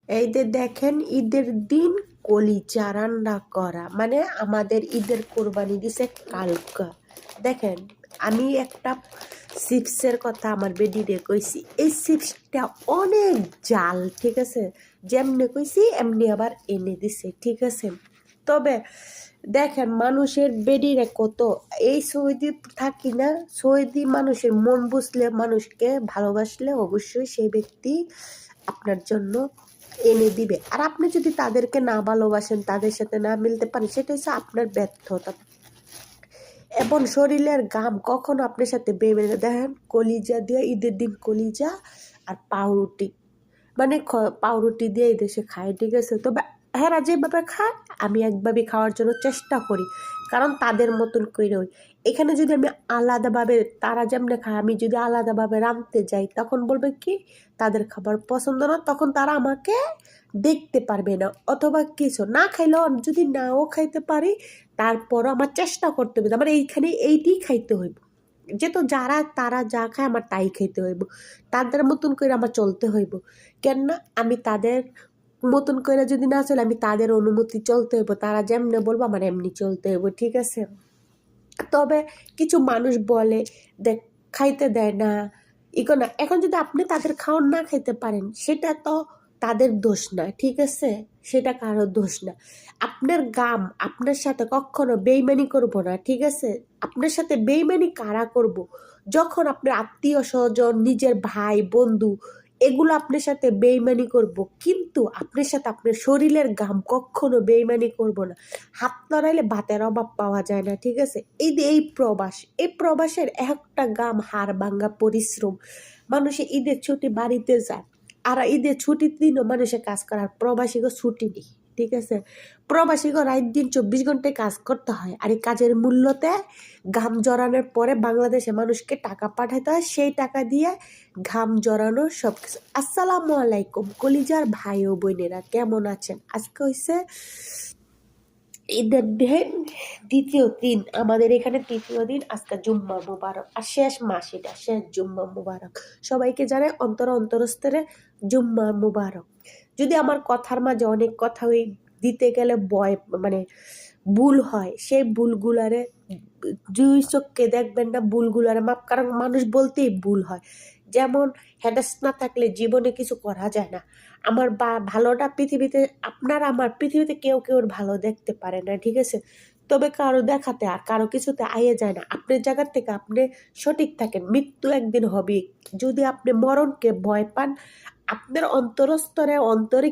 এই যে দেখেন ঈদের দিন কলিজা রান্না করা, মানে আমাদের ঈদের কোরবানি দিছে কালকা। দেখেন, আমি একটা চিপসের কথা আমার বেডিরে কইছি, এই চিপসটা অনেক জাল, ঠিক আছে? যেমনি কইছি এমনি আবার এনে দিছে, ঠিক আছে? তবে দেখেন মানুষের বেডিরে কত, এই সৌদি থাকি না, সৌদি মানুষের মন বুঝলে, মানুষকে ভালোবাসলে অবশ্যই সেই ব্যক্তি আপনার জন্য এনে দিবে। আর আপনি যদি তাদেরকে না ভালোবাসেন, তাদের সাথে না মিলতে পারেন, সেটা হচ্ছে আপনার ব্যর্থতা। এবং শরীরের ঘাম কখনো আপনার সাথে বেবে না। দেখেন কলিজা দিয়ে ঈদের দিন কলিজা আর পাউরুটি, মানে পাউরুটি দিয়ে এই দেশে খায়, ঠিক আছে? তবে হেরা যেভাবে খায় আমি একভাবে খাওয়ার জন্য চেষ্টা করি, কারণ তাদের মতন করে ওই এখানে যদি আমি আলাদাভাবে, তারা যেমনি খায় আমি যদি আলাদাভাবে রাঁধতে যাই, তখন বলবে কি তাদের খাবার পছন্দ না, তখন তারা আমাকে দেখতে পারবে না। অথবা কিছু না খাইলেও, যদি নাও খাইতে পারি তারপরও আমার চেষ্টা করতে হবে, আমার এইখানে এইটি খাইতে হইব, যেহেতু যারা তারা যা খায় আমার তাই খাইতে হইব, তাদের মতন করে আমার চলতে হইব। কেননা আমি তাদের মতন করে যদি না চলে, আমি তাদের অনুমতি চলতে হইব, তারা যেমনি বলবো আমার এমনি চলতে হইব, ঠিক আছে? তবে কিছু মানুষ বলে দেখ, খাইতে দেয় না, ইকো না। এখন যদি আপনি তাদের খাওয়ান না খাইতে পারেন, সেটা তো তাদের দোষ না, ঠিক আছে? সেটা কারোর দোষ না। আপনার গাম আপনার সাথে কখনো বেইমানি করব না, ঠিক আছে? আপনার সাথে বেইমানি কারা করব? যখন আপনার আত্মীয় স্বজন, নিজের ভাই বন্ধু, এগুলো আপনার সাথে বেইমানি করব, কিন্তু আপনার সাথে আপনার শরীরের ঘাম কখনো বেইমানি করব না। হাত লড়াইলে ভাতের অভাব পাওয়া যায় না, ঠিক আছে? এই যে এই প্রবাস, এই প্রবাসের একটা গাম হাড় ভাঙ্গা পরিশ্রম। মানুষে ঈদের ছুটি বাড়িতে যায়, আর ঈদের ছুটির দিনও মানুষের কাজ করার, প্রবাসীকে ছুটি নেই, ঠিক আছে? প্রবাসীকে রাত দিন 24 ঘন্টায় কাজ করতে হয়, আর এই কাজের মূল্যতে ঘাম জড়ানোর পরে বাংলাদেশে মানুষকে টাকা পাঠাতে হয়, সেই টাকা দিয়ে ঘাম জড়ানো সব কিছু। আসসালামু আলাইকুম কলিজার ভাই ও বোনেরা, কেমন আছেন? আজকে হইছে ঈদের দিন, দ্বিতীয় দিন, আমাদের এখানে তৃতীয় দিন। আজকে জুম্মা মুবারক, আর শেষ মাস, এটা শেষ জুম্মা মুবারক। সবাইকে জানাই অন্তরস্তরে জুম্মা মুবারক। যদি আমার কথার মাঝে অনেক কথা ওই দিতে গেলে মানে ভুল হয়, সেই ভুলগুলারে দুই চোখকে দেখবেন না, ভুলগুলারে মাপ, কারণ মানুষ বলতেই ভুল হয়। যেমন হ্যাডাস না থাকলে জীবনে কিছু করা যায় না। আমার ভালোটা পৃথিবীতে, আপনার আমার পৃথিবীতে কেউ কেউ ভালো দেখতে পারে না, ঠিক আছে? তবে কারো দেখাতে আর কারো কিছুতে আইয়ে যায় না। আপনার জায়গার থেকে আপনি সঠিক থাকেন, মৃত্যু একদিন হবে। যদি আপনি মরণকে ভয় পান, আপনার অন্তরস্তরে অন্তরে